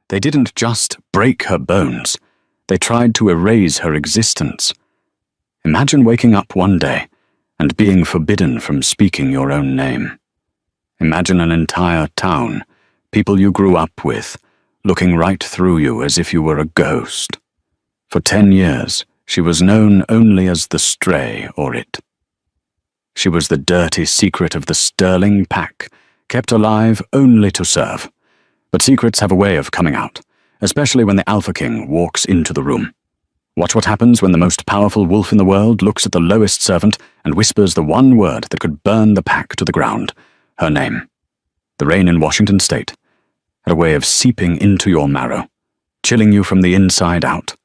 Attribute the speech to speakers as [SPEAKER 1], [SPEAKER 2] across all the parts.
[SPEAKER 1] They didn't just break her bones. They tried to erase her existence. Imagine waking up one day and being forbidden from speaking your own name. Imagine an entire town, people you grew up with, looking right through you as if you were a ghost. For 10 years, she was known only as the Stray or It. She was the dirty secret of the Sterling pack, kept alive only to serve. But secrets have a way of coming out, especially when the Alpha King walks into the room. Watch what happens when the most powerful wolf in the world looks at the lowest servant and whispers the one word that could burn the pack to the ground, her name. The rain in Washington State had a way of seeping into your marrow, chilling you from the inside out.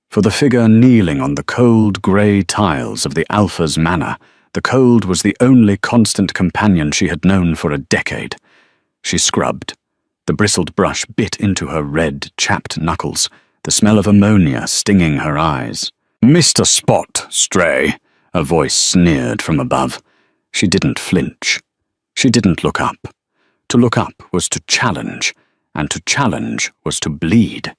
[SPEAKER 1] For the figure kneeling on the cold grey tiles of the Alpha's manor, the cold was the only constant companion she had known for a decade. She scrubbed. The bristled brush bit into her red, chapped knuckles, the smell of ammonia stinging her eyes. "Mr. Spot, Stray," a voice sneered from above. She didn't flinch. She didn't look up. To look up was to challenge, and to challenge was to bleed.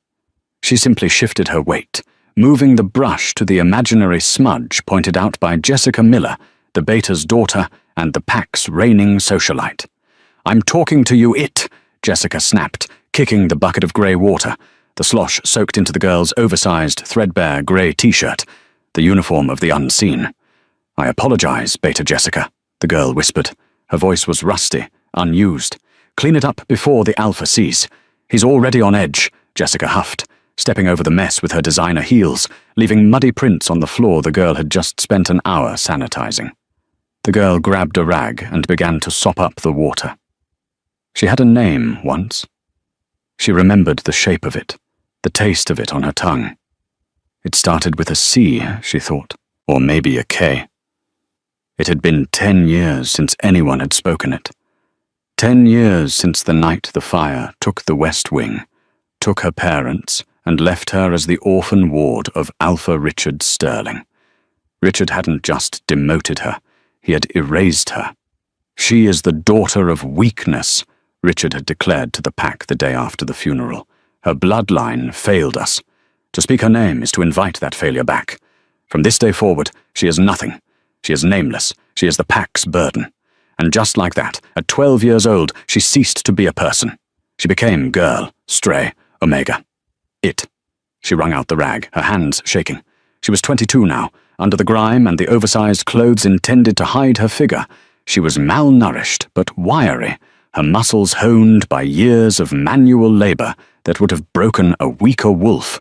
[SPEAKER 1] She simply shifted her weight, moving the brush to the imaginary smudge pointed out by Jessica Miller, the beta's daughter and the pack's reigning socialite. "I'm talking to you, It," Jessica snapped, kicking the bucket of grey water. The slosh soaked into the girl's oversized, threadbare grey t-shirt, the uniform of the unseen. "I apologize, Beta Jessica," the girl whispered. Her voice was rusty, unused. "Clean it up before the Alpha sees. He's already on edge," Jessica huffed, stepping over the mess with her designer heels, leaving muddy prints on the floor the girl had just spent an hour sanitizing. The girl grabbed a rag and began to sop up the water. She had a name once. She remembered the shape of it, the taste of it on her tongue. It started with a C, she thought, or maybe a K. It had been 10 years since anyone had spoken it. 10 years since the night the fire took the West Wing, took her parents, and left her as the orphan ward of Alpha Richard Sterling. Richard hadn't just demoted her, he had erased her. "She is the daughter of weakness," Richard had declared to the pack the day after the funeral. "Her bloodline failed us. To speak her name is to invite that failure back. From this day forward, she is nothing. She is nameless. She is the pack's burden." And just like that, at 12 years old, she ceased to be a person. She became Girl, Stray, Omega. It. She wrung out the rag, her hands shaking. She was 22 now. Under the grime and the oversized clothes intended to hide her figure, she was malnourished but wiry, her muscles honed by years of manual labor that would have broken a weaker wolf.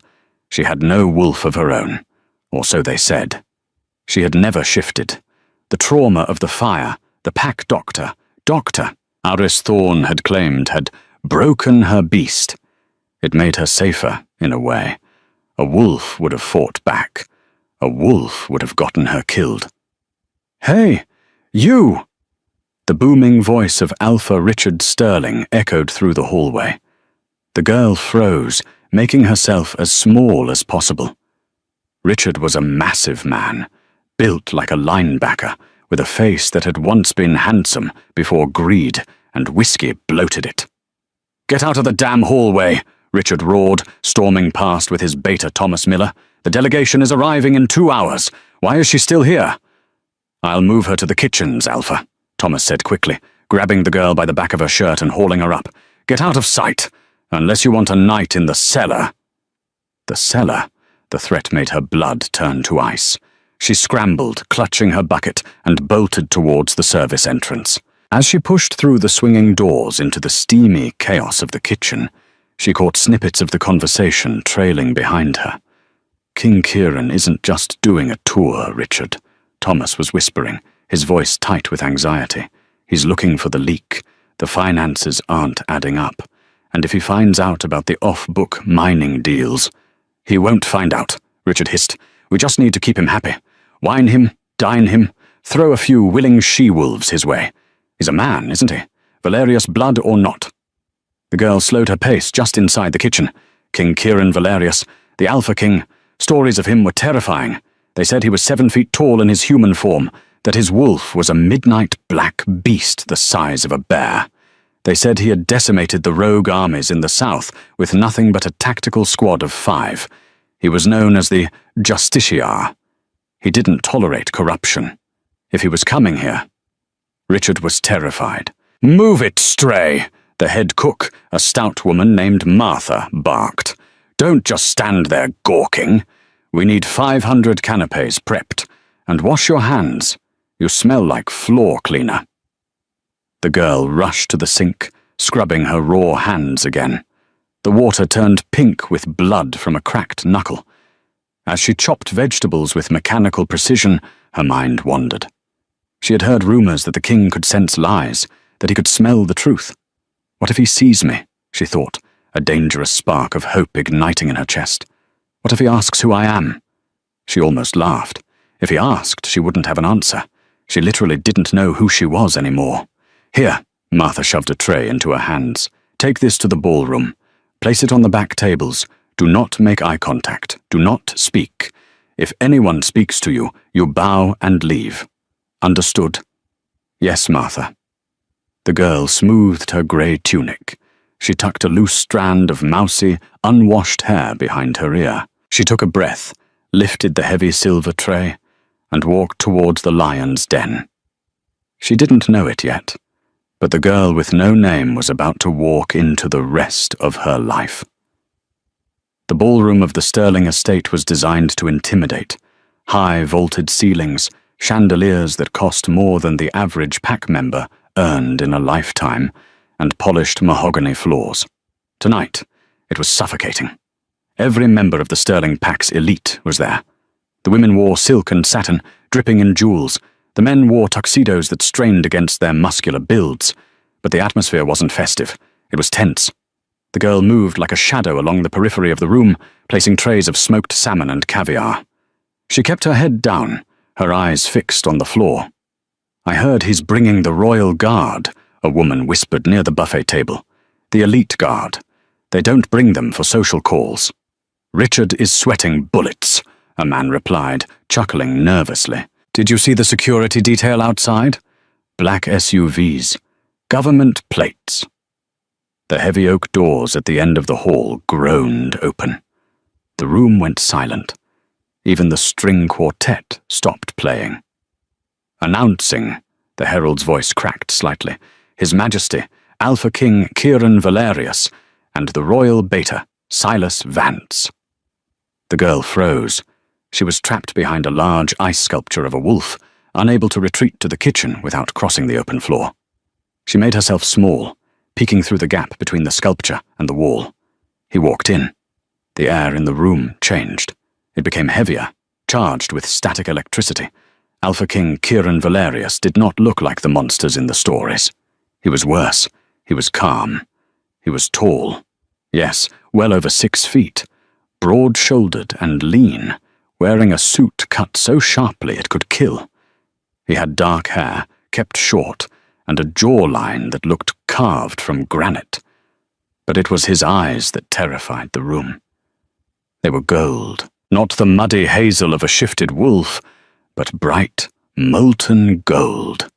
[SPEAKER 1] She had no wolf of her own, or so they said. She had never shifted. The trauma of the fire, the pack doctor, Aris Thorne had claimed, had broken her beast. It made her safer, in a way. A wolf would have fought back. A wolf would have gotten her killed. "Hey, you!" The booming voice of Alpha Richard Sterling echoed through the hallway. The girl froze, making herself as small as possible. Richard was a massive man, built like a linebacker, with a face that had once been handsome before greed and whiskey bloated it. "Get out of the damn hallway," Richard roared, storming past with his beta Thomas Miller. "The delegation is arriving in 2 hours. Why is she still here?" "I'll move her to the kitchens, Alpha," Thomas said quickly, grabbing the girl by the back of her shirt and hauling her up. "Get out of sight, unless you want a night in the cellar." The cellar? The threat made her blood turn to ice. She scrambled, clutching her bucket, and bolted towards the service entrance. As she pushed through the swinging doors into the steamy chaos of the kitchen, she caught snippets of the conversation trailing behind her. "King Kieran isn't just doing a tour, Richard," Thomas was whispering, his voice tight with anxiety. "He's looking for the leak. The finances aren't adding up. And if he finds out about the off-book mining deals—" "He won't find out," Richard hissed. "We just need to keep him happy. Wine him, dine him, throw a few willing she-wolves his way. He's a man, isn't he? Valerius blood or not?" The girl slowed her pace just inside the kitchen. King Kieran Valerius, the Alpha King. Stories of him were terrifying. They said he was 7 feet tall in his human form, that his wolf was a midnight black beast the size of a bear. They said he had decimated the rogue armies in the south with nothing but a tactical squad of 5. He was known as the Justiciar. He didn't tolerate corruption. If he was coming here... Richard was terrified. "Move it, Stray!" The head cook, a stout woman named Martha, barked. "Don't just stand there gawking. We need 500 canapes prepped. And wash your hands. You smell like floor cleaner." The girl rushed to the sink, scrubbing her raw hands again. The water turned pink with blood from a cracked knuckle. As she chopped vegetables with mechanical precision, her mind wandered. She had heard rumors that the king could sense lies, that he could smell the truth. What if he sees me, she thought, a dangerous spark of hope igniting in her chest. What if he asks who I am? She almost laughed. If he asked, she wouldn't have an answer. She literally didn't know who she was anymore. "Here," Martha shoved a tray into her hands. "Take this to the ballroom. Place it on the back tables. Do not make eye contact. Do not speak. If anyone speaks to you, you bow and leave. Understood?" "Yes, Martha." The girl smoothed her grey tunic. She tucked a loose strand of mousy, unwashed hair behind her ear. She took a breath, lifted the heavy silver tray, and walked towards the lion's den. She didn't know it yet, but the girl with no name was about to walk into the rest of her life. The ballroom of the Sterling estate was designed to intimidate. High vaulted ceilings, chandeliers that cost more than the average pack member earned in a lifetime, and polished mahogany floors. Tonight, it was suffocating. Every member of the Sterling Pack's elite was there. The women wore silk and satin, dripping in jewels. The men wore tuxedos that strained against their muscular builds. But the atmosphere wasn't festive. It was tense. The girl moved like a shadow along the periphery of the room, placing trays of smoked salmon and caviar. She kept her head down, her eyes fixed on the floor. "I heard he's bringing the Royal Guard," a woman whispered near the buffet table. "The elite guard. They don't bring them for social calls." "Richard is sweating bullets," a man replied, chuckling nervously. "Did you see the security detail outside? Black SUVs. Government plates." The heavy oak doors at the end of the hall groaned open. The room went silent. Even the string quartet stopped playing. "Announcing," the herald's voice cracked slightly, "His Majesty, Alpha King Kieran Valerius, and the Royal Beta, Silas Vance." The girl froze. She was trapped behind a large ice sculpture of a wolf, unable to retreat to the kitchen without crossing the open floor. She made herself small, peeking through the gap between the sculpture and the wall. He walked in. The air in the room changed. It became heavier, charged with static electricity. Alpha King Kieran Valerius did not look like the monsters in the stories. He was worse. He was calm. He was tall. Yes, well over 6 feet. Broad-shouldered and lean, wearing a suit cut so sharply it could kill. He had dark hair, kept short, and a jawline that looked carved from granite. But it was his eyes that terrified the room. They were gold, not the muddy hazel of a shifted wolf, but bright, molten gold.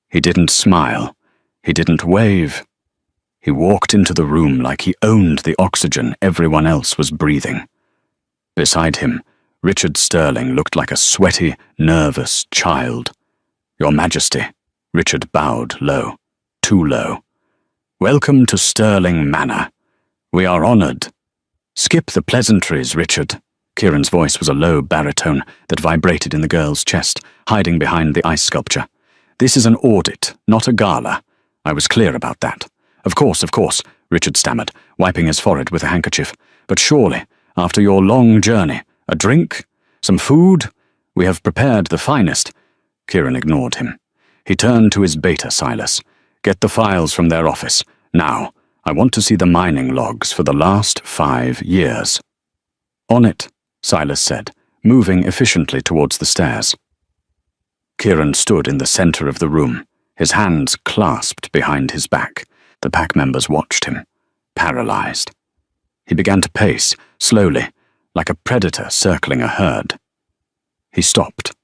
[SPEAKER 1] He didn't smile. He didn't wave. He walked into the room like he owned the oxygen everyone else was breathing. Beside him, Richard Sterling looked like a sweaty, nervous child. "Your Majesty," Richard bowed low, too low. "Welcome to Sterling Manor. We are honored." "Skip the pleasantries, Richard." Kieran's voice was a low baritone that vibrated in the girl's chest, hiding behind the ice sculpture. "This is an audit, not a gala. I was clear about that." Of course," Richard stammered, wiping his forehead with a handkerchief. "But surely, after your long journey, a drink? Some food? We have prepared the finest." Kieran ignored him. He turned to his beta, Silas. "Get the files from their office. Now, I want to see the mining logs for the last 5 years." "On it," Silas said, moving efficiently towards the stairs. Kieran stood in the center of the room, his hands clasped behind his back. The pack members watched him, paralyzed. He began to pace, slowly, like a predator circling a herd. He stopped.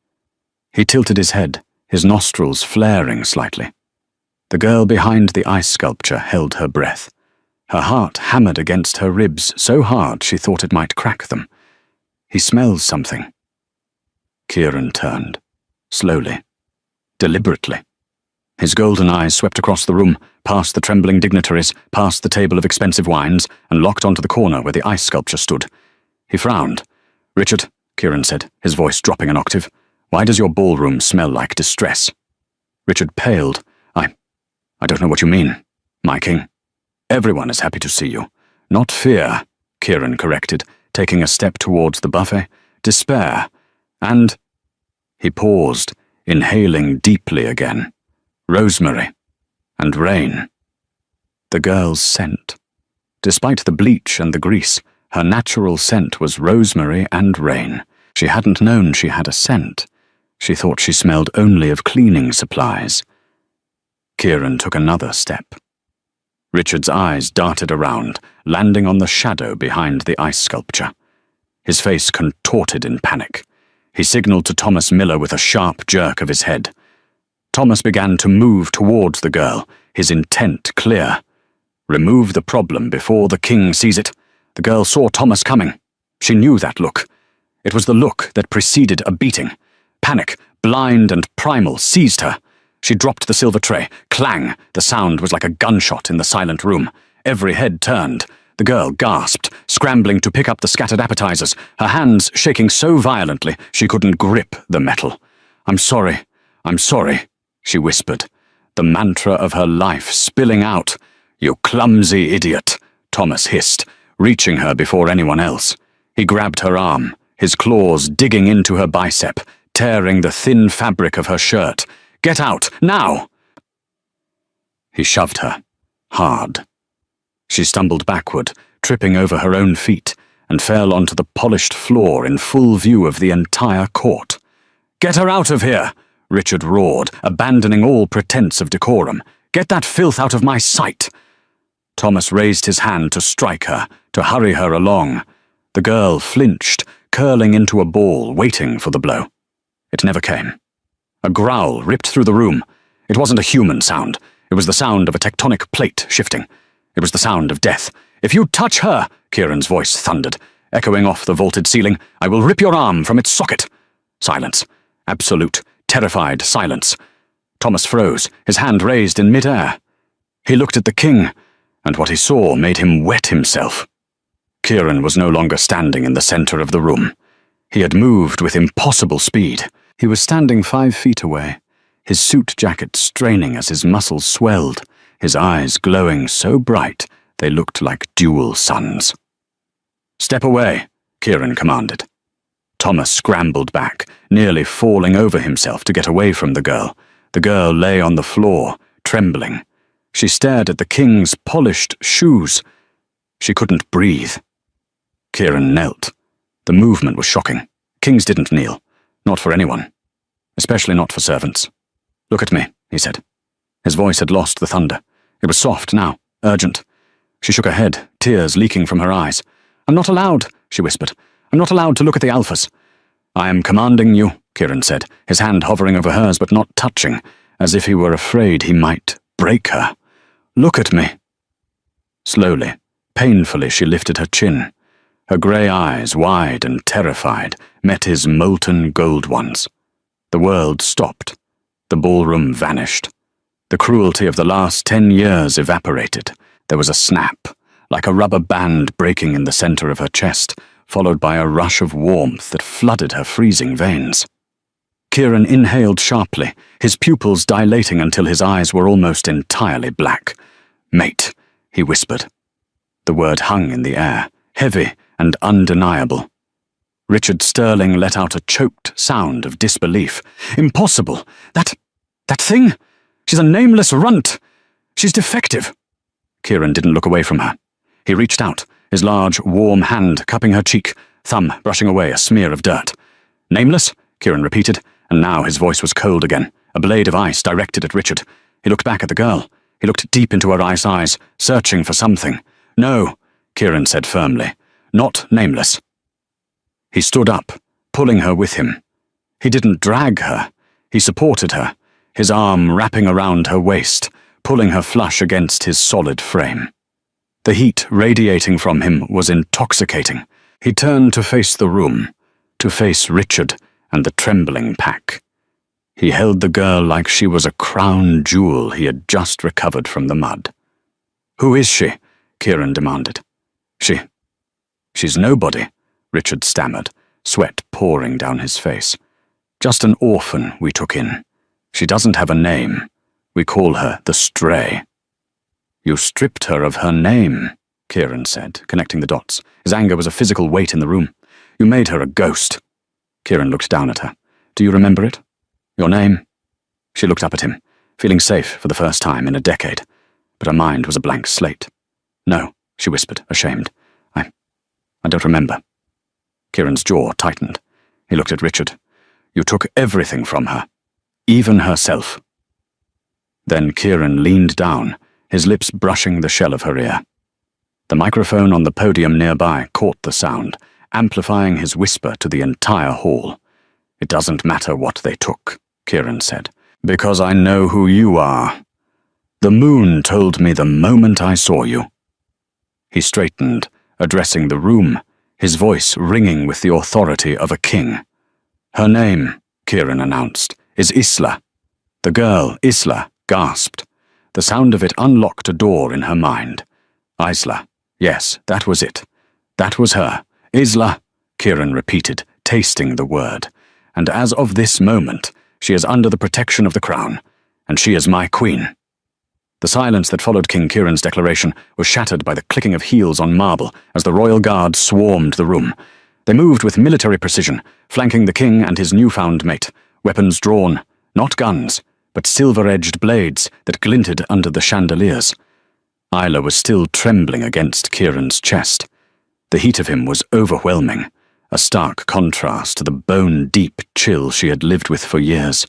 [SPEAKER 1] He tilted his head, his nostrils flaring slightly. The girl behind the ice sculpture held her breath. Her heart hammered against her ribs so hard she thought it might crack them. He smells something. Kieran turned, slowly, deliberately. His golden eyes swept across the room, past the trembling dignitaries, past the table of expensive wines, and locked onto the corner where the ice sculpture stood. He frowned. "Richard," Kieran said, his voice dropping an octave, "why does your ballroom smell like distress?" Richard paled. I don't know what you mean, my king. Everyone is happy to see you. Not fear, Kieran corrected, taking a step towards the buffet. Despair. And... He paused, inhaling deeply again. Rosemary. And rain. The girl's scent. Despite the bleach and the grease, her natural scent was rosemary and rain. She hadn't known she had a scent. She thought she smelled only of cleaning supplies. Kieran took another step. Richard's eyes darted around, landing on the shadow behind the ice sculpture. His face contorted in panic. He signaled to Thomas Miller with a sharp jerk of his head. Thomas began to move towards the girl, his intent clear. Remove the problem before the king sees it. The girl saw Thomas coming. She knew that look. It was the look that preceded a beating. Panic, blind and primal, seized her. She dropped the silver tray. Clang! The sound was like a gunshot in the silent room. Every head turned. The girl gasped, scrambling to pick up the scattered appetizers, her hands shaking so violently she couldn't grip the metal. I'm sorry, she whispered, the mantra of her life spilling out. You clumsy idiot, Thomas hissed, reaching her before anyone else. He grabbed her arm, his claws digging into her bicep, tearing the thin fabric of her shirt. Get out, now! He shoved her, hard. She stumbled backward, tripping over her own feet, and fell onto the polished floor in full view of the entire court. Get her out of here, Richard roared, abandoning all pretense of decorum. Get that filth out of my sight! Thomas raised his hand to strike her, to hurry her along. The girl flinched, curling into a ball, waiting for the blow. It never came. A growl ripped through the room. It wasn't a human sound. It was the sound of a tectonic plate shifting. It was the sound of death. If you touch her, Kieran's voice thundered, echoing off the vaulted ceiling, I will rip your arm from its socket. Silence. Absolute, terrified silence. Thomas froze, his hand raised in mid-air. He looked at the king, and what he saw made him wet himself. Kieran was no longer standing in the center of the room. He had moved with impossible speed. He was standing 5 feet away, his suit jacket straining as his muscles swelled, his eyes glowing so bright they looked like dual suns. Step away, Kieran commanded. Thomas scrambled back, nearly falling over himself to get away from the girl. The girl lay on the floor, trembling. She stared at the king's polished shoes. She couldn't breathe. Kieran knelt. The movement was shocking. Kings didn't kneel. Not for anyone. Especially not for servants. Look at me, he said. His voice had lost the thunder. It was soft now, urgent. She shook her head, tears leaking from her eyes. I'm not allowed, she whispered. I'm not allowed to look at the alphas. I am commanding you, Kieran said, his hand hovering over hers but not touching, as if he were afraid he might break her. Look at me. Slowly, painfully, she lifted her chin. Her grey eyes, wide and terrified, met his molten gold ones. The world stopped. The ballroom vanished. The cruelty of the last 10 years evaporated. There was a snap, like a rubber band breaking in the center of her chest, followed by a rush of warmth that flooded her freezing veins. Kieran inhaled sharply, his pupils dilating until his eyes were almost entirely black. Mate, he whispered. The word hung in the air, heavy and undeniable. Richard Sterling let out a choked sound of disbelief. Impossible! That thing? She's a nameless runt! She's defective! Kieran didn't look away from her. He reached out, his large, warm hand cupping her cheek, thumb brushing away a smear of dirt. Nameless? Kieran repeated, and now his voice was cold again, a blade of ice directed at Richard. He looked back at the girl. He looked deep into her ice eyes, searching for something. No, Kieran said firmly. Not nameless. He stood up, pulling her with him. He didn't drag her. He supported her, his arm wrapping around her waist, pulling her flush against his solid frame. The heat radiating from him was intoxicating. He turned to face the room, to face Richard and the trembling pack. He held the girl like she was a crown jewel he had just recovered from the mud. "Who is she?" Kieran demanded. She's nobody," Richard stammered, sweat pouring down his face. "Just an orphan we took in. She doesn't have a name. We call her the Stray." "You stripped her of her name," Kieran said, connecting the dots. His anger was a physical weight in the room. "You made her a ghost." Kieran looked down at her. "Do you remember it? Your name?" She looked up at him, feeling safe for the first time in a decade, but her mind was a blank slate. "No," she whispered, ashamed. I don't remember." Kieran's jaw tightened. He looked at Richard. "You took everything from her, even herself." Then Kieran leaned down, his lips brushing the shell of her ear. The microphone on the podium nearby caught the sound, amplifying his whisper to the entire hall. "It doesn't matter what they took," Kieran said, "because I know who you are. The moon told me the moment I saw you." He straightened, addressing the room, his voice ringing with the authority of a king. "Her name," Kieran announced, "is Isla." The girl, Isla, gasped. The sound of it unlocked a door in her mind. Isla. Yes, that was it. That was her. Isla, Kieran repeated, tasting the word. "And as of this moment, she is under the protection of the crown, and she is my queen." The silence that followed King Kieran's declaration was shattered by the clicking of heels on marble as the royal guard swarmed the room. They moved with military precision, flanking the king and his newfound mate, weapons drawn, not guns, but silver-edged blades that glinted under the chandeliers. Isla was still trembling against Kieran's chest. The heat of him was overwhelming, a stark contrast to the bone-deep chill she had lived with for years.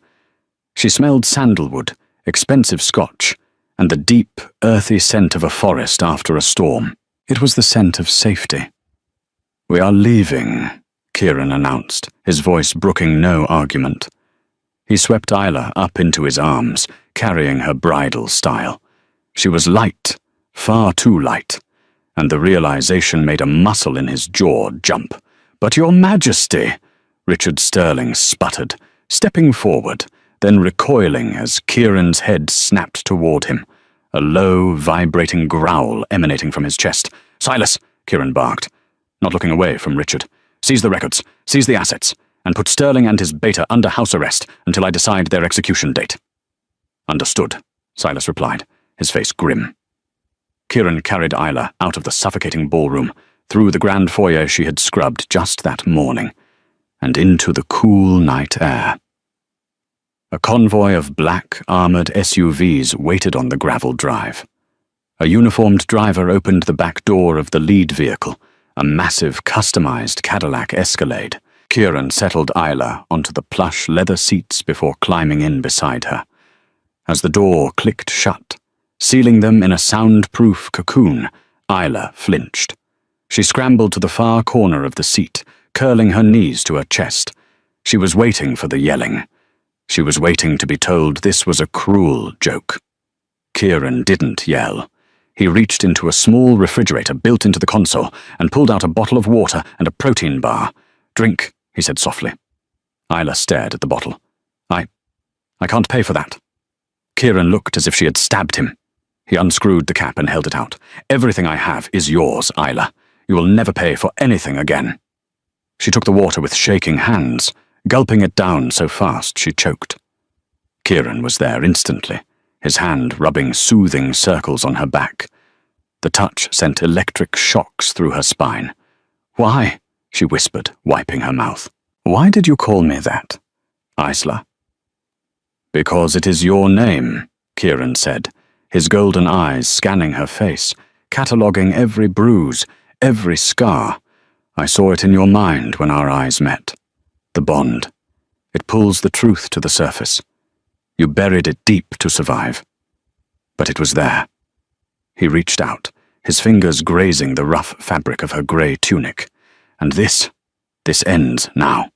[SPEAKER 1] She smelled sandalwood, expensive scotch, and the deep, earthy scent of a forest after a storm. It was the scent of safety. "We are leaving," Kieran announced, his voice brooking no argument. He swept Isla up into his arms, carrying her bridal style. She was light, far too light, and the realization made a muscle in his jaw jump. "But your Majesty," Richard Sterling sputtered, stepping forward, then recoiling as Kieran's head snapped toward him, a low, vibrating growl emanating from his chest. "Silas," Kieran barked, not looking away from Richard. "Seize the records, seize the assets, and put Sterling and his beta under house arrest until I decide their execution date." "Understood," Silas replied, his face grim. Kieran carried Isla out of the suffocating ballroom, through the grand foyer she had scrubbed just that morning, and into the cool night air. A convoy of black, armored SUVs waited on the gravel drive. A uniformed driver opened the back door of the lead vehicle, a massive, customized Cadillac Escalade. Kieran settled Isla onto the plush leather seats before climbing in beside her. As the door clicked shut, sealing them in a soundproof cocoon, Isla flinched. She scrambled to the far corner of the seat, curling her knees to her chest. She was waiting for the yelling. She was waiting to be told this was a cruel joke. Kieran didn't yell. He reached into a small refrigerator built into the console and pulled out a bottle of water and a protein bar. "Drink," he said softly. Isla stared at the bottle. I can't pay for that." Kieran looked as if she had stabbed him. He unscrewed the cap and held it out. "Everything I have is yours, Isla. You will never pay for anything again." She took the water with shaking hands, gulping it down so fast she choked. Kieran was there instantly, his hand rubbing soothing circles on her back. The touch sent electric shocks through her spine. "Why?" she whispered, wiping her mouth. "Why did you call me that, Isla?" "Because it is your name," Kieran said, his golden eyes scanning her face, cataloguing every bruise, every scar. "I saw it in your mind when our eyes met. The bond. It pulls the truth to the surface. You buried it deep to survive. But it was there." He reached out, his fingers grazing the rough fabric of her grey tunic. "And this ends now."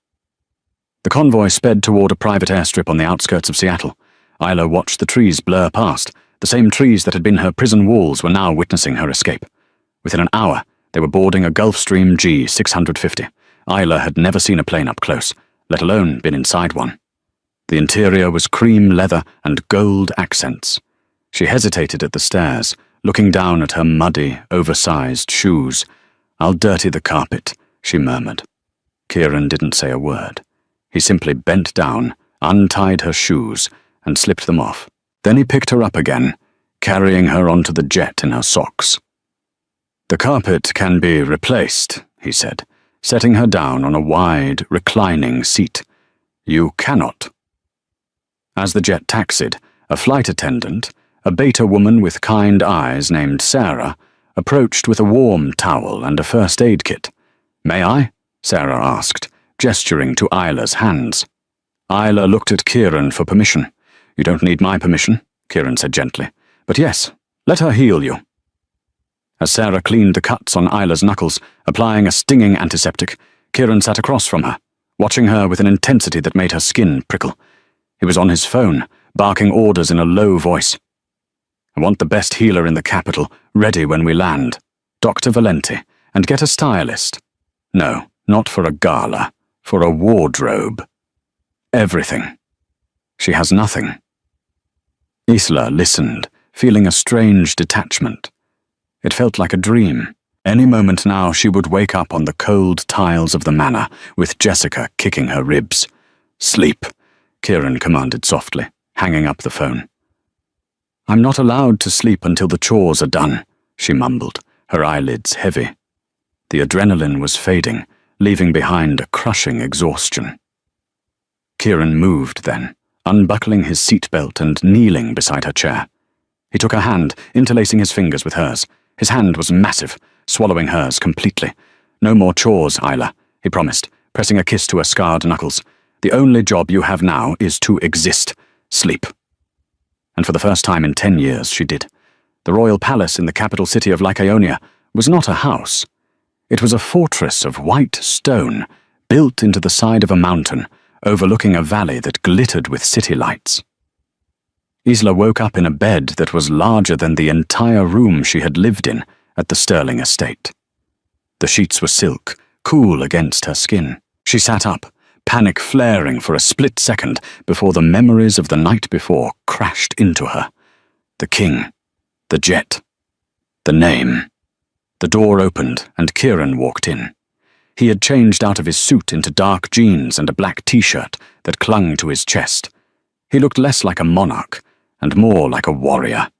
[SPEAKER 1] The convoy sped toward a private airstrip on the outskirts of Seattle. Isla watched the trees blur past, The same trees that had been her prison walls were now witnessing her escape. Within an hour, they were boarding a Gulfstream G650. Isla had never seen a plane up close, let alone been inside one. The interior was cream leather and gold accents. She hesitated at the stairs, looking down at her muddy, oversized shoes. "I'll dirty the carpet," she murmured. Kieran didn't say a word. He simply bent down, untied her shoes, and slipped them off. Then he picked her up again, carrying her onto the jet in her socks. "The carpet can be replaced," he said, setting her down on a wide, reclining seat. "You cannot." As the jet taxied, a flight attendant, a beta woman with kind eyes named Sarah, approached with a warm towel and a first aid kit. "May I?" Sarah asked, gesturing to Isla's hands. Isla looked at Kieran for permission. "You don't need my permission," Kieran said gently. "But yes, let her heal you." As Sarah cleaned the cuts on Isla's knuckles, applying a stinging antiseptic, Kieran sat across from her, watching her with an intensity that made her skin prickle. He was on his phone, barking orders in a low voice. "I want the best healer in the capital, ready when we land. Dr. Valenti, and get a stylist. No, not for a gala, for a wardrobe. Everything. She has nothing." Isla listened, feeling a strange detachment. It felt like a dream. Any moment now she would wake up on the cold tiles of the manor, with Jessica kicking her ribs. "Sleep," Kieran commanded softly, hanging up the phone. "I'm not allowed to sleep until the chores are done," she mumbled, her eyelids heavy. The adrenaline was fading, leaving behind a crushing exhaustion. Kieran moved then, unbuckling his seatbelt and kneeling beside her chair. He took her hand, interlacing his fingers with hers. His hand was massive, swallowing hers completely. "No more chores, Isla," he promised, pressing a kiss to her scarred knuckles. "The only job you have now is to exist. Sleep." And for the first time in 10 years, she did. The royal palace in the capital city of Lycaonia was not a house. It was a fortress of white stone, built into the side of a mountain, overlooking a valley that glittered with city lights. Isla woke up in a bed that was larger than the entire room she had lived in at the Sterling estate. The sheets were silk, cool against her skin. She sat up, panic flaring for a split second before the memories of the night before crashed into her. The king, the jet, the name. The door opened and Kieran walked in. He had changed out of his suit into dark jeans and a black t-shirt that clung to his chest. He looked less like a monarch and more like a warrior.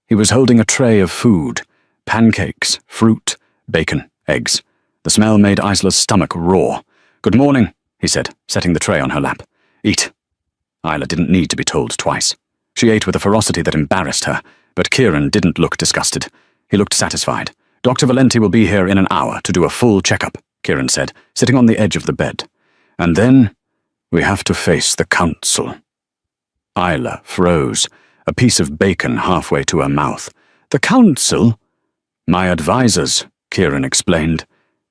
[SPEAKER 1] He was holding a tray of food, pancakes, fruit, bacon, eggs. The smell made Isla's stomach roar. "Good morning," he said, setting the tray on her lap. "Eat." Isla didn't need to be told twice. She ate with a ferocity that embarrassed her, but Kieran didn't look disgusted. He looked satisfied. "Dr. Valenti will be here in an hour to do a full checkup," Kieran said, sitting on the edge of the bed. "And then we have to face the council." Isla froze, a piece of bacon halfway to her mouth. "The council?" "My advisors," Kieran explained,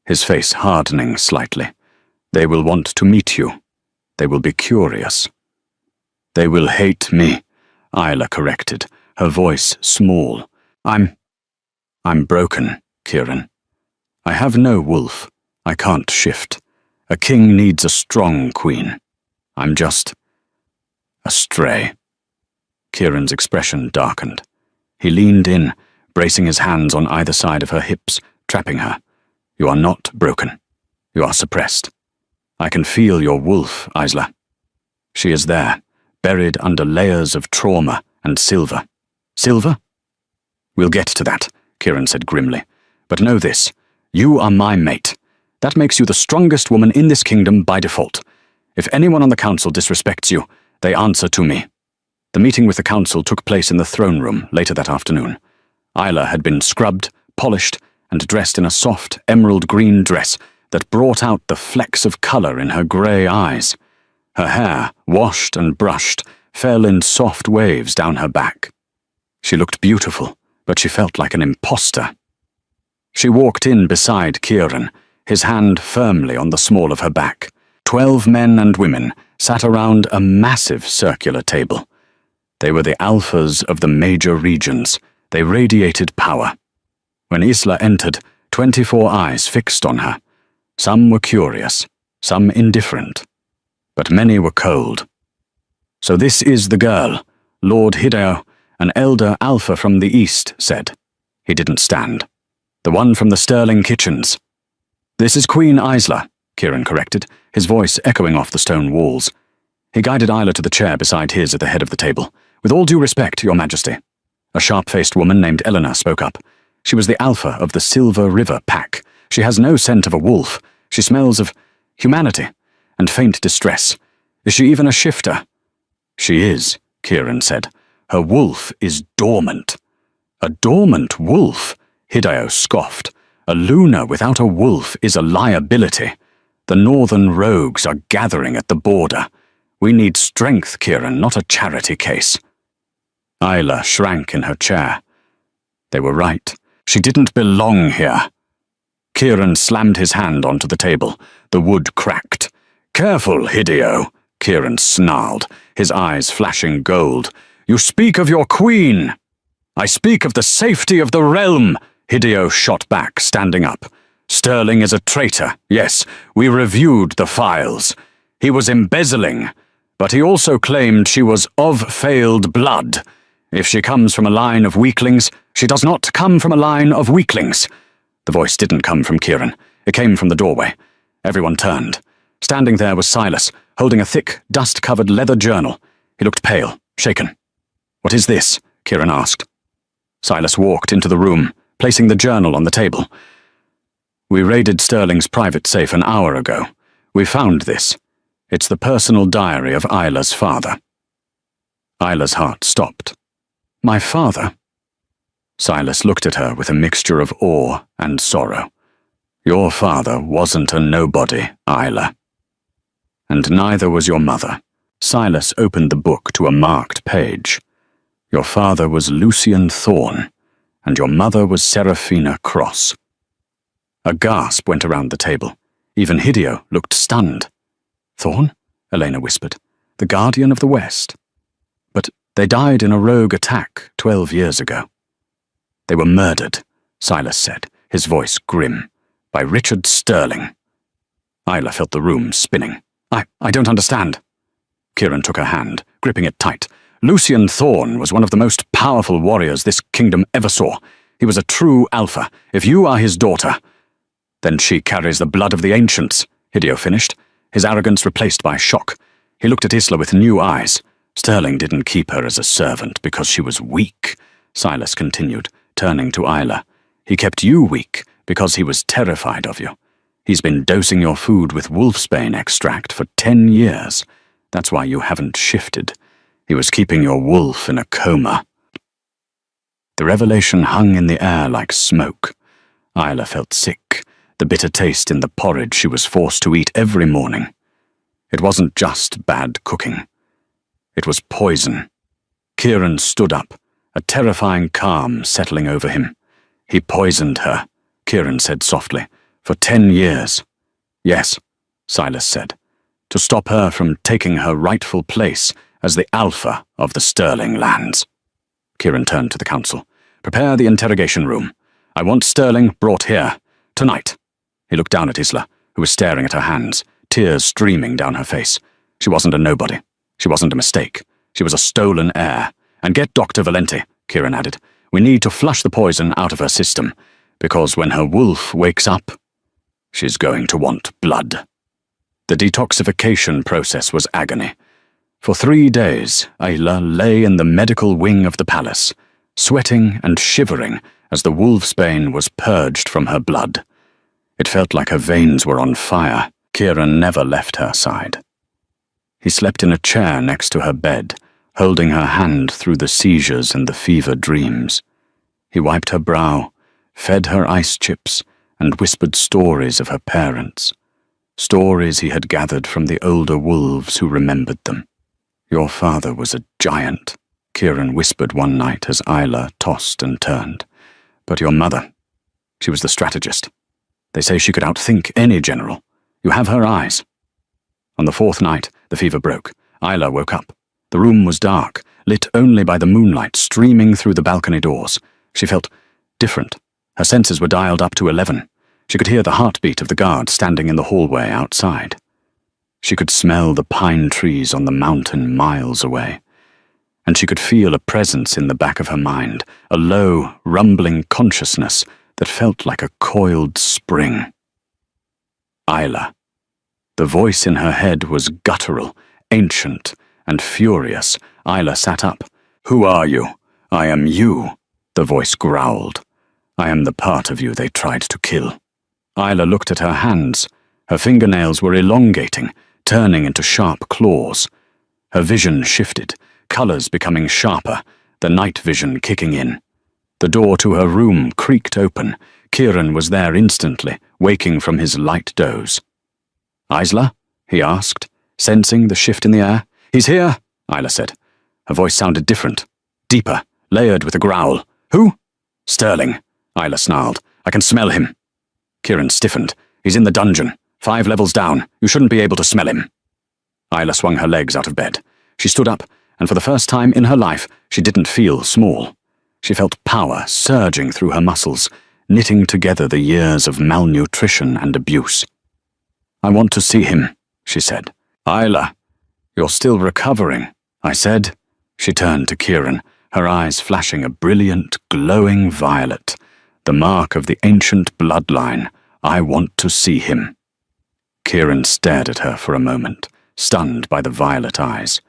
[SPEAKER 1] his face hardening slightly. "They will want to meet you. They will be curious." "They will hate me," Isla corrected, her voice small. I'm broken, Kieran. I have no wolf. I can't shift. A king needs a strong queen. I'm just a stray." Kieran's expression darkened. He leaned in, bracing his hands on either side of her hips, trapping her. "You are not broken. You are suppressed. I can feel your wolf, Isla. She is there, buried under layers of trauma and silver." "Silver?" "We'll get to that," Kieran said grimly. "But know this, you are my mate. That makes you the strongest woman in this kingdom by default. If anyone on the council disrespects you, they answer to me." The meeting with the council took place in the throne room later that afternoon. Isla had been scrubbed, polished, and dressed in a soft emerald green dress that brought out the flecks of colour in her grey eyes. Her hair, washed and brushed, fell in soft waves down her back. She looked beautiful, but she felt like an imposter. She walked in beside Kieran, his hand firmly on the small of her back. 12 men and women sat around a massive circular table. They were the alphas of the major regions. They radiated power. When Isla entered, 24 eyes fixed on her. Some were curious, some indifferent, but many were cold. "So this is the girl," Lord Hideo, an elder alpha from the east, said. He didn't stand. "The one from the Sterling kitchens." "This is Queen Isla," Kieran corrected, his voice echoing off the stone walls. He guided Isla to the chair beside his at the head of the table. "With all due respect, Your Majesty." A sharp-faced woman named Eleanor spoke up. She was the alpha of the Silver River Pack. She has no scent of a wolf. She smells of humanity and faint distress. Is she even a shifter? "She is," Kieran said. "Her wolf is dormant." "A dormant wolf?" Hideo scoffed. "A Luna without a wolf is a liability. The northern rogues are gathering at the border. We need strength, Kieran, not a charity case." Isla shrank in her chair. They were right. She didn't belong here. Kieran slammed his hand onto the table. The wood cracked. "Careful, Hideo," Kieran snarled, his eyes flashing gold. "You speak of your queen." "I speak of the safety of the realm," Hideo shot back, standing up. "Sterling is a traitor. Yes, we reviewed the files. He was embezzling, but he also claimed she was of failed blood. If she comes from a line of weaklings, she does not come from a line of weaklings." The voice didn't come from Kieran. It came from the doorway. Everyone turned. Standing there was Silas, holding a thick, dust-covered leather journal. He looked pale, shaken. "What is this?" Kieran asked. Silas walked into the room, placing the journal on the table. "We raided Sterling's private safe an hour ago. We found this. It's the personal diary of Isla's father." Isla's heart stopped. "My father?" Silas looked at her with a mixture of awe and sorrow. "Your father wasn't a nobody, Isla. And neither was your mother." Silas opened the book to a marked page. "Your father was Lucian Thorn, and your mother was Seraphina Cross." A gasp went around the table. Even Hideo looked stunned. "Thorn?" Elena whispered. "The Guardian of the West." "But they died in a rogue attack 12 years ago." "They were murdered," Silas said, his voice grim, "by Richard Sterling." Isla felt the room spinning. I don't understand." Kieran took her hand, gripping it tight. "Lucian Thorn was one of the most powerful warriors this kingdom ever saw. He was a true alpha. If you are his daughter—" "Then she carries the blood of the ancients," Hideo finished, his arrogance replaced by shock. He looked at Isla with new eyes. "Sterling didn't keep her as a servant because she was weak," Silas continued, turning to Isla. "He kept you weak because he was terrified of you. He's been dosing your food with wolfsbane extract for 10 years. That's why you haven't shifted. He was keeping your wolf in a coma." The revelation hung in the air like smoke. Isla felt sick, the bitter taste in the porridge she was forced to eat every morning. It wasn't just bad cooking. It was poison. Kieran stood up, a terrifying calm settling over him. "He poisoned her," Kieran said softly, "for 10 years. "Yes," Silas said, "to stop her from taking her rightful place as the alpha of the Sterling lands." Kieran turned to the council. "Prepare the interrogation room. I want Sterling brought here, tonight." He looked down at Isla, who was staring at her hands, tears streaming down her face. She wasn't a nobody. She wasn't a mistake. She was a stolen heir. "And get Dr. Valenti," Kieran added. "We need to flush the poison out of her system, because when her wolf wakes up, she's going to want blood." The detoxification process was agony. For 3 days, Isla lay in the medical wing of the palace, sweating and shivering as the wolfsbane was purged from her blood. It felt like her veins were on fire. Kieran never left her side. He slept in a chair next to her bed, holding her hand through the seizures and the fever dreams. He wiped her brow, fed her ice chips, and whispered stories of her parents. Stories he had gathered from the older wolves who remembered them. "Your father was a giant," Kieran whispered one night as Isla tossed and turned. "But your mother, she was the strategist. They say she could outthink any general. You have her eyes." On the 4th night, the fever broke. Isla woke up. The room was dark, lit only by the moonlight streaming through the balcony doors. She felt different. Her senses were dialed up to 11. She could hear the heartbeat of the guard standing in the hallway outside. She could smell the pine trees on the mountain miles away. And she could feel a presence in the back of her mind, a low, rumbling consciousness that felt like a coiled spring. Isla. The voice in her head was guttural, ancient, and furious. Isla sat up. "Who are you?" "I am you," the voice growled. "I am the part of you they tried to kill." Isla looked at her hands. Her fingernails were elongating, turning into sharp claws. Her vision shifted, colors becoming sharper, the night vision kicking in. The door to her room creaked open. Kieran was there instantly, waking from his light doze. "Isla?" he asked, sensing the shift in the air. "He's here," Isla said. Her voice sounded different, deeper, layered with a growl. "Who?" "Sterling," Isla snarled. "I can smell him." Kieran stiffened. "He's in the dungeon, 5 levels down. You shouldn't be able to smell him." Isla swung her legs out of bed. She stood up, and for the first time in her life, she didn't feel small. She felt power surging through her muscles, knitting together the years of malnutrition and abuse. "I want to see him," she said. "Isla, you're still recovering," I said. She turned to Kieran, her eyes flashing a brilliant, glowing violet, the mark of the ancient bloodline. "I want to see him." Kieran stared at her for a moment, stunned by the violet eyes.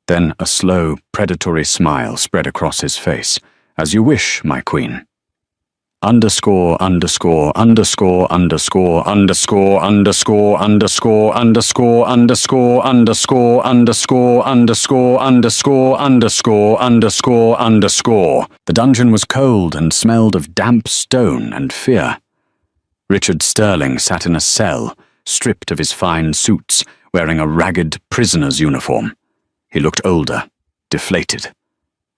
[SPEAKER 1] Then a slow, predatory smile spread across his face. "As you wish, my queen." Underscore, underscore, underscore, underscore, underscore, underscore, underscore, underscore, underscore, underscore, underscore, underscore, underscore, underscore, underscore, underscore. The dungeon was cold and smelled of damp stone and fear. Richard Sterling sat in a cell, stripped of his fine suits, wearing a ragged prisoner's uniform. He looked older, deflated.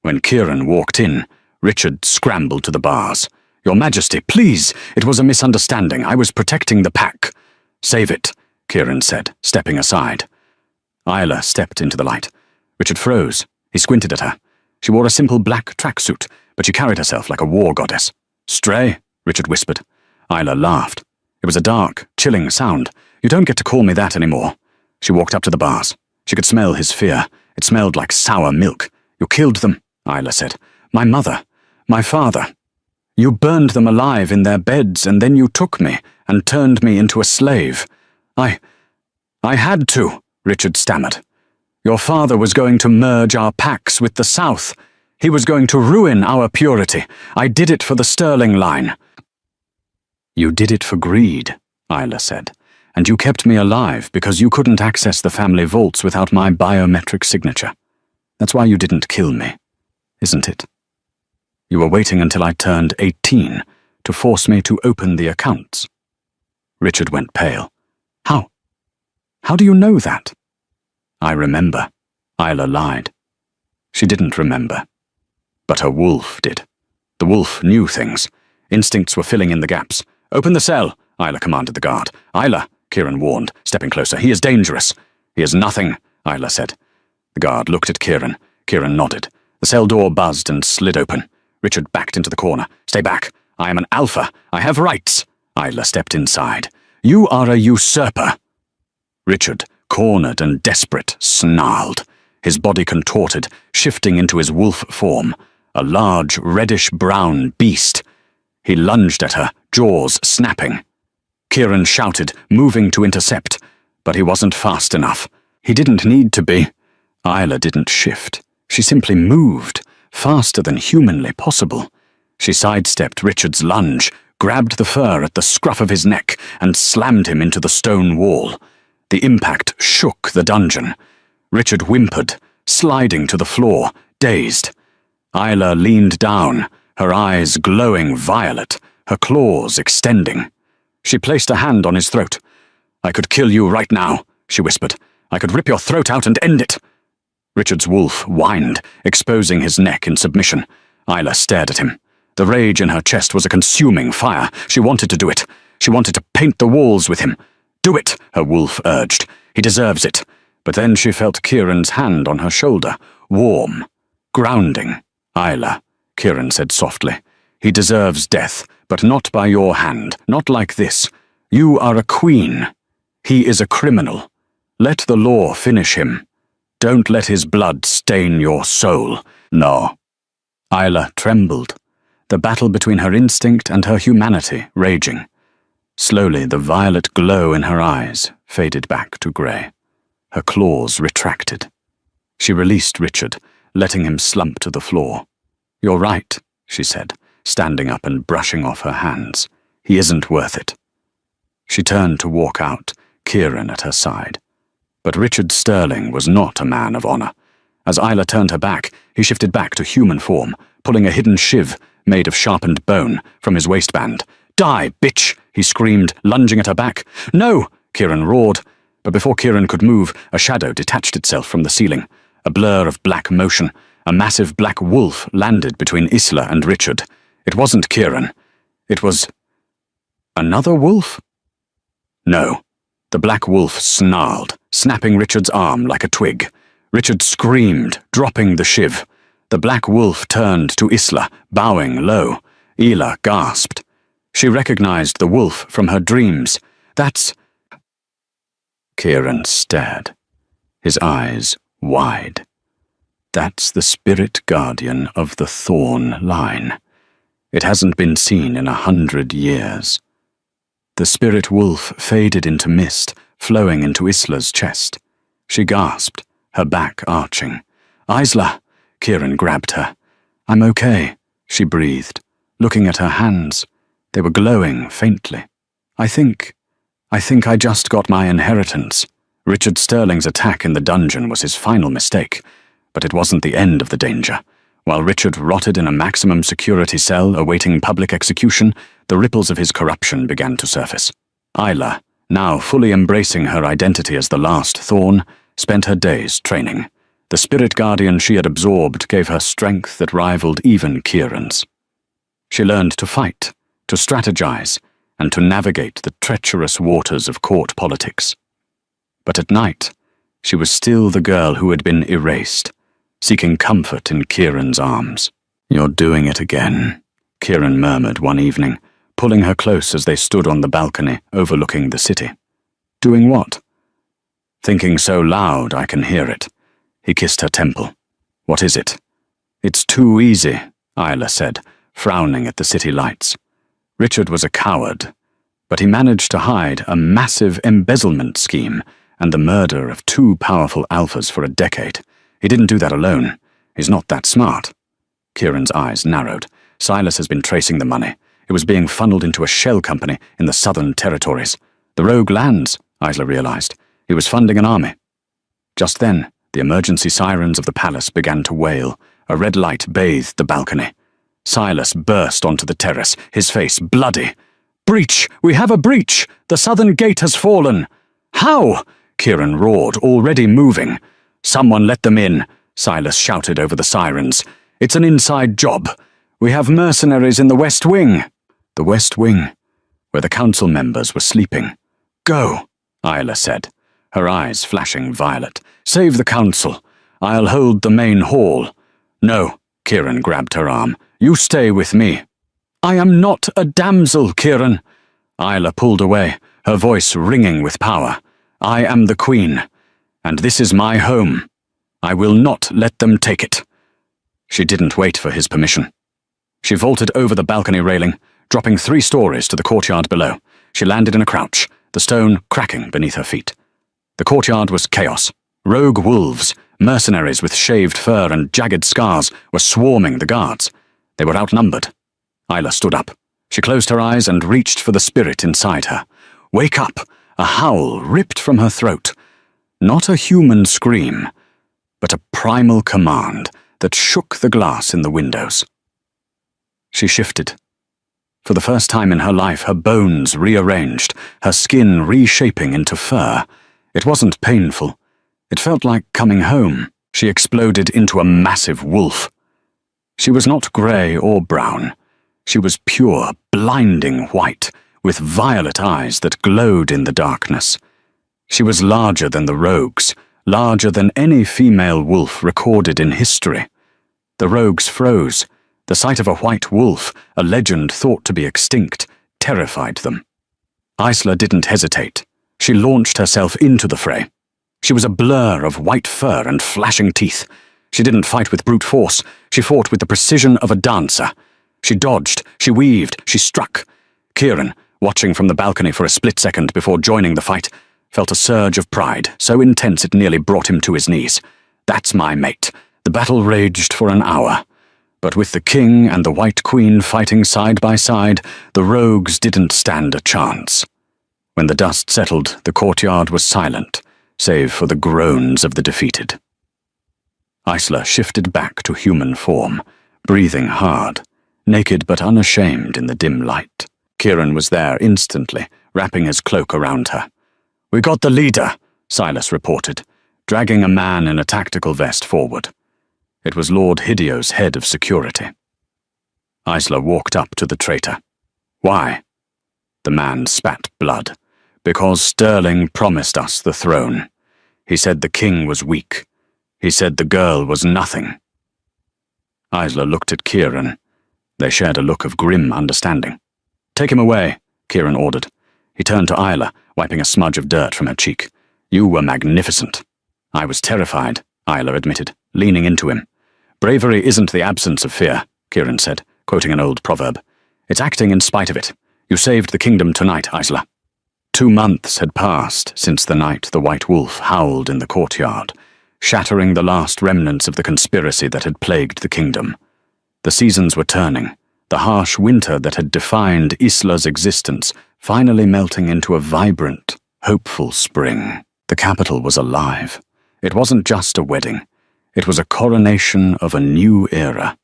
[SPEAKER 1] When Kieran walked in, Richard scrambled to the bars. "Your Majesty, please! It was a misunderstanding. I was protecting the pack." "Save it," Kieran said, stepping aside. Isla stepped into the light. Richard froze. He squinted at her. She wore a simple black tracksuit, but she carried herself like a war goddess. "Stray," Richard whispered. Isla laughed. It was a dark, chilling sound. "You don't get to call me that anymore." She walked up to the bars. She could smell his fear. It smelled like sour milk. "You killed them," Isla said. "My mother. My father. You burned them alive in their beds, and then you took me and turned me into a slave. I had to," Richard stammered. "Your father was going to merge our packs with the South. He was going to ruin our purity. I did it for the Sterling line." "You did it for greed," Isla said, "and you kept me alive because you couldn't access the family vaults without my biometric signature. That's why you didn't kill me, isn't it? You were waiting until I turned 18 to force me to open the accounts." Richard went pale. How? How do you know that?" "I remember." Isla lied. She didn't remember. But her wolf did. The wolf knew things. Instincts were filling in the gaps. "Open the cell," Isla commanded the guard. "Isla," Kieran warned, stepping closer. "He is dangerous." "He is nothing," Isla said. The guard looked at Kieran. Kieran nodded. The cell door buzzed and slid open. Richard backed into the corner. "Stay back. I am an alpha. I have rights." Isla stepped inside. "You are a usurper." Richard, cornered and desperate, snarled. His body contorted, shifting into his wolf form, a large, reddish-brown beast. He lunged at her, jaws snapping. Kieran shouted, moving to intercept, but he wasn't fast enough. He didn't need to be. Isla didn't shift. She simply moved, faster than humanly possible. She sidestepped Richard's lunge, grabbed the fur at the scruff of his neck, and slammed him into the stone wall. The impact shook the dungeon. Richard whimpered, sliding to the floor, dazed. Isla leaned down, her eyes glowing violet, her claws extending. She placed a hand on his throat. "I could kill you right now," she whispered. "I could rip your throat out and end it." Richard's wolf whined, exposing his neck in submission. Isla stared at him. The rage in her chest was a consuming fire. She wanted to do it. She wanted to paint the walls with him. "Do it," her wolf urged. "He deserves it. But then she felt Kieran's hand on her shoulder, warm, grounding. "Isla," Kieran said softly. "He deserves death, but not by your hand, not like this. You are a queen. He is a criminal. Let the law finish him. Don't let his blood stain your soul. No." Isla trembled, the battle between her instinct and her humanity raging. Slowly, the violet glow in her eyes faded back to grey. Her claws retracted. She released Richard, letting him slump to the floor. "You're right," she said, standing up and brushing off her hands. "He isn't worth it." She turned to walk out, Kieran at her side. But Richard Sterling was not a man of honour. As Isla turned her back, he shifted back to human form, pulling a hidden shiv, made of sharpened bone, from his waistband. "Die, bitch!" he screamed, lunging at her back. "No!" Kieran roared. But before Kieran could move, a shadow detached itself from the ceiling. A blur of black motion. A massive black wolf landed between Isla and Richard. It wasn't Kieran. It was... another wolf? No. The black wolf snarled, snapping Richard's arm like a twig. Richard screamed, dropping the shiv. The black wolf turned to Isla, bowing low. Isla gasped. She recognized the wolf from her dreams. "That's..." Kieran stared, his eyes wide. "That's the spirit guardian of the Thorn line. It hasn't been seen in 100 years. The spirit wolf faded into mist, flowing into Isla's chest. She gasped, her back arching. "Isla!" Kieran grabbed her. "I'm okay," she breathed, looking at her hands. They were glowing faintly. I think I just got my inheritance." Richard Sterling's attack in the dungeon was his final mistake, but it wasn't the end of the danger. While Richard rotted in a maximum security cell awaiting public execution, the ripples of his corruption began to surface. Isla, now fully embracing her identity as the last Thorn, spent her days training. The spirit guardian she had absorbed gave her strength that rivaled even Kieran's. She learned to fight, to strategize, and to navigate the treacherous waters of court politics. But at night, she was still the girl who had been erased, seeking comfort in Kieran's arms. "You're doing it again," Kieran murmured one evening, pulling her close as they stood on the balcony overlooking the city. "Doing what?" "Thinking so loud I can hear it." He kissed her temple. "What is it?" "It's too easy," Isla said, frowning at the city lights. Richard was a coward, but he managed to hide a massive embezzlement scheme and the murder of 2 powerful alphas for a decade. He didn't do that alone. He's not that smart. Kieran's eyes narrowed. Silas has been tracing the money. It was being funneled into a shell company in the southern territories. The rogue lands, Isla realized. He was funding an army. Just then, the emergency sirens of the palace began to wail. A red light bathed the balcony. Silas burst onto the terrace, his face bloody. "Breach! We have a breach! The southern gate has fallen!" "How?" Kieran roared, already moving. "Someone let them in," Silas shouted over the sirens. "It's an inside job. We have mercenaries in the West Wing." The West Wing, where the council members were sleeping. "Go," Isla said, her eyes flashing violet. "Save the council. I'll hold the main hall." "No," Kieran grabbed her arm. "You stay with me." "I am not a damsel, Kieran." Isla pulled away, her voice ringing with power. "I am the queen, and this is my home. I will not let them take it." She didn't wait for his permission. She vaulted over the balcony railing, dropping 3 stories to the courtyard below. She landed in a crouch, the stone cracking beneath her feet. The courtyard was chaos. Rogue wolves, mercenaries with shaved fur and jagged scars, were swarming the guards. They were outnumbered. Isla stood up. She closed her eyes and reached for the spirit inside her. "Wake up!" A howl ripped from her throat. Not a human scream, but a primal command that shook the glass in the windows. She shifted. For the first time in her life, her bones rearranged, her skin reshaping into fur. It wasn't painful. It felt like coming home. She exploded into a massive wolf. She was not grey or brown. She was pure, blinding white, with violet eyes that glowed in the darkness. She was larger than the rogues, larger than any female wolf recorded in history. The rogues froze. The sight of a white wolf, a legend thought to be extinct, terrified them. Isla didn't hesitate. She launched herself into the fray. She was a blur of white fur and flashing teeth. She didn't fight with brute force. She fought with the precision of a dancer. She dodged, she weaved, she struck. Kieran, watching from the balcony for a split second before joining the fight, felt a surge of pride, so intense it nearly brought him to his knees. That's my mate. The battle raged for an hour. But with the king and the White Queen fighting side by side, the rogues didn't stand a chance. When the dust settled, the courtyard was silent, save for the groans of the defeated. Isla shifted back to human form, breathing hard, naked but unashamed in the dim light. Kieran was there instantly, wrapping his cloak around her. "We got the leader," Silas reported, dragging a man in a tactical vest forward. It was Lord Hidio's head of security. Isla walked up to the traitor. "Why?" The man spat blood. "Because Sterling promised us the throne. He said the king was weak. He said the girl was nothing." Isla looked at Kieran. They shared a look of grim understanding. "Take him away," Kieran ordered. He turned to Isla, wiping a smudge of dirt from her cheek. "You were magnificent." "I was terrified," Isla admitted, leaning into him. "Bravery isn't the absence of fear," Kieran said, quoting an old proverb. "It's acting in spite of it. You saved the kingdom tonight, Isla." 2 months had passed since the night the White Wolf howled in the courtyard, shattering the last remnants of the conspiracy that had plagued the kingdom. The seasons were turning, the harsh winter that had defined Isla's existence finally melting into a vibrant, hopeful spring. The capital was alive. It wasn't just a wedding. It was a coronation of a new era.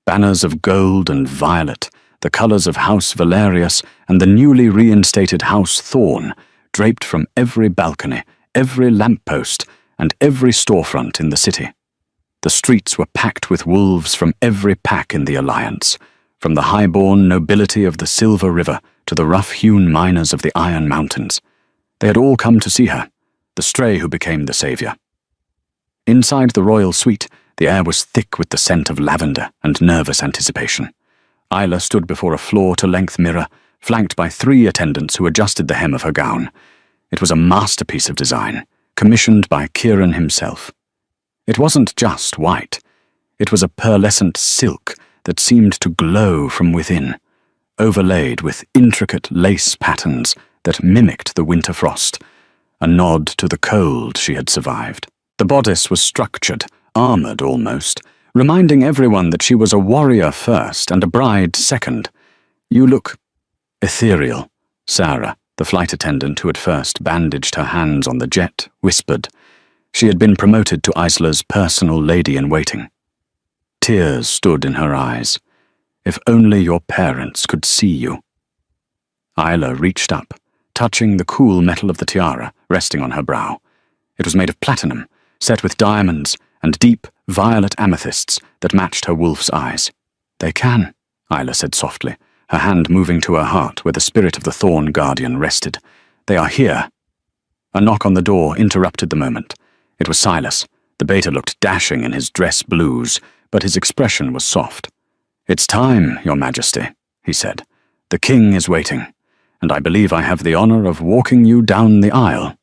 [SPEAKER 1] Banners of gold and violet, the colours of House Valerius and the newly reinstated House Thorn, draped from every balcony, every lamppost, and every storefront in the city. The streets were packed with wolves from every pack in the Alliance, from the high-born nobility of the Silver River to the rough-hewn miners of the Iron Mountains. They had all come to see her, the stray who became the saviour. Inside the royal suite, the air was thick with the scent of lavender and nervous anticipation. Isla stood before a floor-to-length mirror, flanked by 3 attendants who adjusted the hem of her gown. It was a masterpiece of design, commissioned by Kieran himself. It wasn't just white. It was a pearlescent silk that seemed to glow from within, overlaid with intricate lace patterns that mimicked the winter frost, a nod to the cold she had survived. The bodice was structured, armoured almost, reminding everyone that she was a warrior first and a bride second. "You look ethereal," Sarah, the flight attendant who had first bandaged her hands on the jet, whispered. She had been promoted to Isla's personal lady-in-waiting. Tears stood in her eyes. "If only your parents could see you." Isla reached up, touching the cool metal of the tiara resting on her brow. It was made of platinum, set with diamonds and deep, violet amethysts that matched her wolf's eyes. "They can," Isla said softly, her hand moving to her heart where the spirit of the Thorn Guardian rested. "They are here." A knock on the door interrupted the moment. It was Silas. The beta looked dashing in his dress blues, but his expression was soft. "It's time, Your Majesty," he said. "The king is waiting, and I believe I have the honour of walking you down the aisle."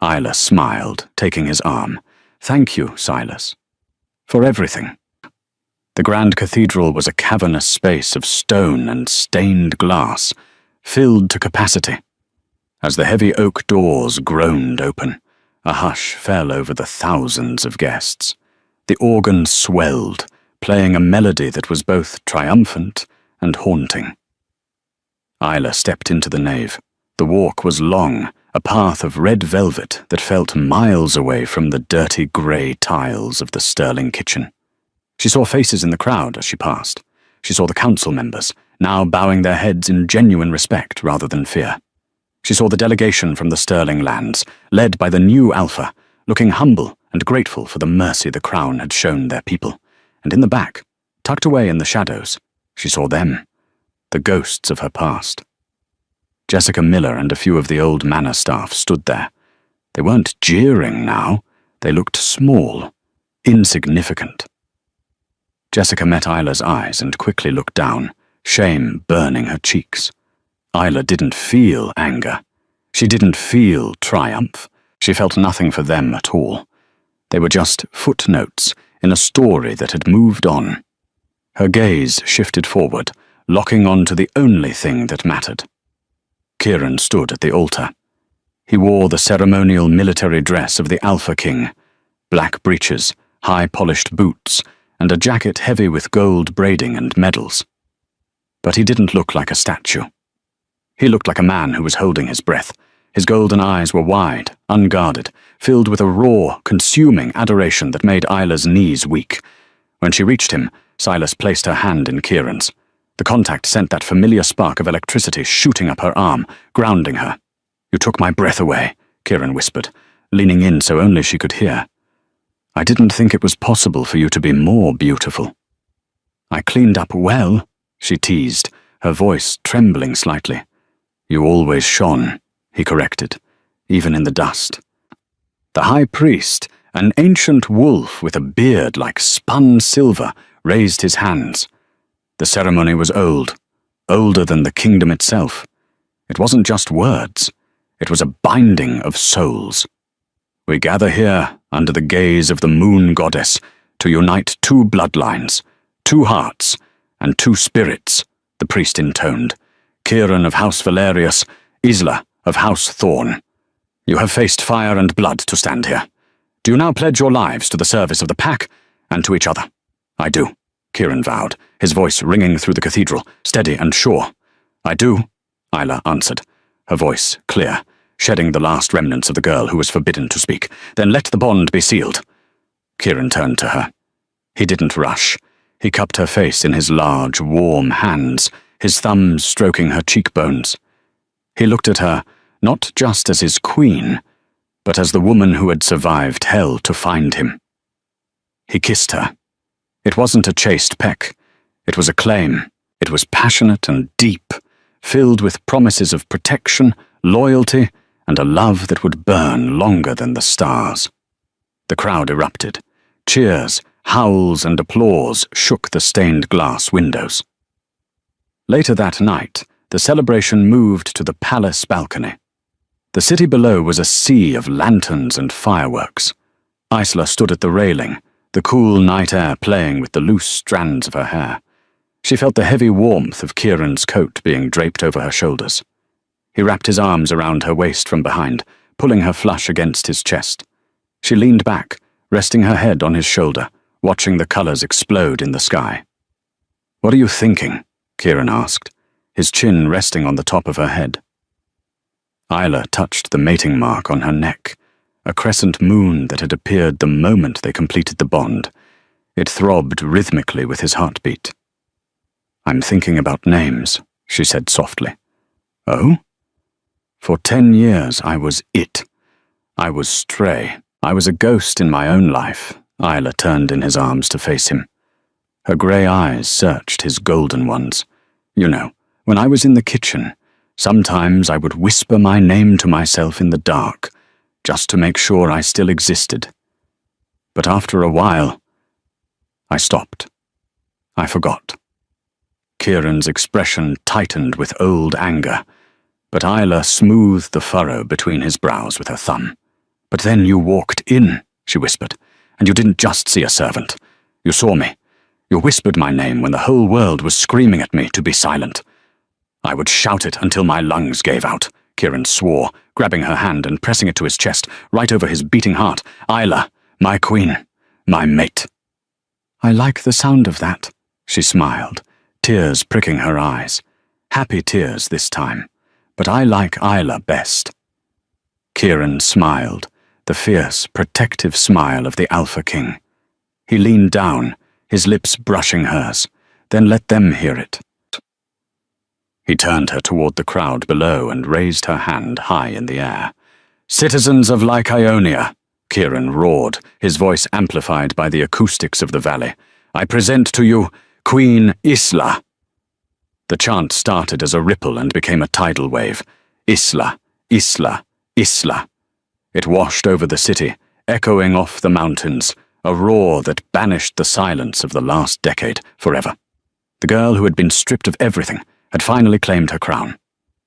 [SPEAKER 1] Isla smiled, taking his arm. "Thank you, Silas, for everything." The Grand Cathedral was a cavernous space of stone and stained glass, filled to capacity. As the heavy oak doors groaned open, a hush fell over the thousands of guests. The organ swelled, playing a melody that was both triumphant and haunting. Isla stepped into the nave. The walk was long, a path of red velvet that felt miles away from the dirty grey tiles of the Sterling kitchen. She saw faces in the crowd as she passed. She saw the council members, now bowing their heads in genuine respect rather than fear. She saw the delegation from the Sterling lands, led by the new Alpha, looking humble and grateful for the mercy the crown had shown their people. And in the back, tucked away in the shadows, she saw them, the ghosts of her past. Jessica Miller and a few of the old manor staff stood there. They weren't jeering now. They looked small, insignificant. Jessica met Isla's eyes and quickly looked down, shame burning her cheeks. Isla didn't feel anger. She didn't feel triumph. She felt nothing for them at all. They were just footnotes in a story that had moved on. Her gaze shifted forward, locking on to the only thing that mattered. Kieran stood at the altar. He wore the ceremonial military dress of the Alpha King, black breeches, high-polished boots, and a jacket heavy with gold braiding and medals. But he didn't look like a statue. He looked like a man who was holding his breath. His golden eyes were wide, unguarded, filled with a raw, consuming adoration that made Isla's knees weak. When she reached him, Silas placed her hand in Kieran's. The contact sent that familiar spark of electricity shooting up her arm, grounding her. "You took my breath away," Kieran whispered, leaning in so only she could hear. "I didn't think it was possible for you to be more beautiful." "I cleaned up well," she teased, her voice trembling slightly. "You always shone," he corrected, "even in the dust." The high priest, an ancient wolf with a beard like spun silver, raised his hands. The ceremony was old, older than the kingdom itself. It wasn't just words. It was a binding of souls. "We gather here, under the gaze of the moon goddess, to unite two bloodlines, two hearts, and two spirits," the priest intoned. "Kieran of House Valerius, Isla of House Thorn. You have faced fire and blood to stand here. Do you now pledge your lives to the service of the pack and to each other?" "I do," Kieran vowed, his voice ringing through the cathedral, steady and sure. "I do," Isla answered, her voice clear, shedding the last remnants of the girl who was forbidden to speak. "Then let the bond be sealed." Kieran turned to her. He didn't rush. He cupped her face in his large, warm hands, his thumbs stroking her cheekbones. He looked at her, not just as his queen, but as the woman who had survived hell to find him. He kissed her. It wasn't a chaste peck. It was a claim. It was passionate and deep, filled with promises of protection, loyalty, and a love that would burn longer than the stars. The crowd erupted. Cheers, howls, and applause shook the stained glass windows. Later that night, the celebration moved to the palace balcony. The city below was a sea of lanterns and fireworks. Isla stood at the railing, the cool night air playing with the loose strands of her hair. She felt the heavy warmth of Kieran's coat being draped over her shoulders. He wrapped his arms around her waist from behind, pulling her flush against his chest. She leaned back, resting her head on his shoulder, watching the colors explode in the sky. "What are you thinking?" Kieran asked, his chin resting on the top of her head. Isla touched the mating mark on her neck, a crescent moon that had appeared the moment they completed the bond. It throbbed rhythmically with his heartbeat. "I'm thinking about names," she said softly. "Oh?" "For 10 years I was it. I was Stray. I was a ghost in my own life." Isla turned in his arms to face him. Her grey eyes searched his golden ones. "You know, when I was in the kitchen, sometimes I would whisper my name to myself in the dark, just to make sure I still existed. But after a while, I stopped. I forgot." Kieran's expression tightened with old anger, but Isla smoothed the furrow between his brows with her thumb. "But then you walked in," she whispered, "and you didn't just see a servant. You saw me. You whispered my name when the whole world was screaming at me to be silent. I would shout it until my lungs gave out," Kieran swore, grabbing her hand and pressing it to his chest, right over his beating heart. "Isla, my queen, my mate." "I like the sound of that," she smiled, tears pricking her eyes. Happy tears this time, but I like Isla best. Kieran smiled, the fierce, protective smile of the Alpha King. He leaned down, his lips brushing hers, then let them hear it. He turned her toward the crowd below and raised her hand high in the air. "Citizens of Lycaonia," Kieran roared, his voice amplified by the acoustics of the valley, "I present to you Queen Isla." The chant started as a ripple and became a tidal wave. Isla, Isla, Isla. It washed over the city, echoing off the mountains, a roar that banished the silence of the last decade forever. The girl who had been stripped of everything had finally claimed her crown.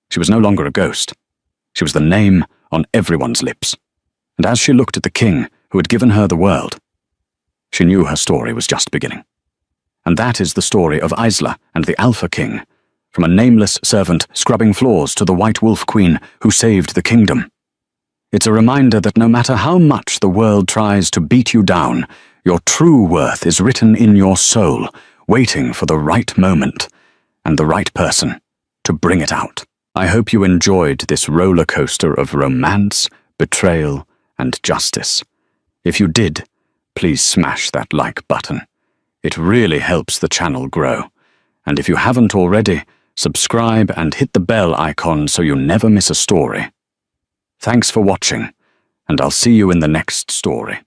[SPEAKER 1] She was no longer a ghost. She was the name on everyone's lips. And as she looked at the king who had given her the world, she knew her story was just beginning. And that is the story of Isla and the Alpha King, from a nameless servant scrubbing floors to the White Wolf Queen who saved the kingdom. It's a reminder that no matter how much the world tries to beat you down, your true worth is written in your soul, waiting for the right moment and the right person to bring it out. I hope you enjoyed this roller coaster of romance, betrayal, and justice. If you did, please smash that like button. It really helps the channel grow. And if you haven't already, subscribe and hit the bell icon so you never miss a story. Thanks for watching, and I'll see you in the next story.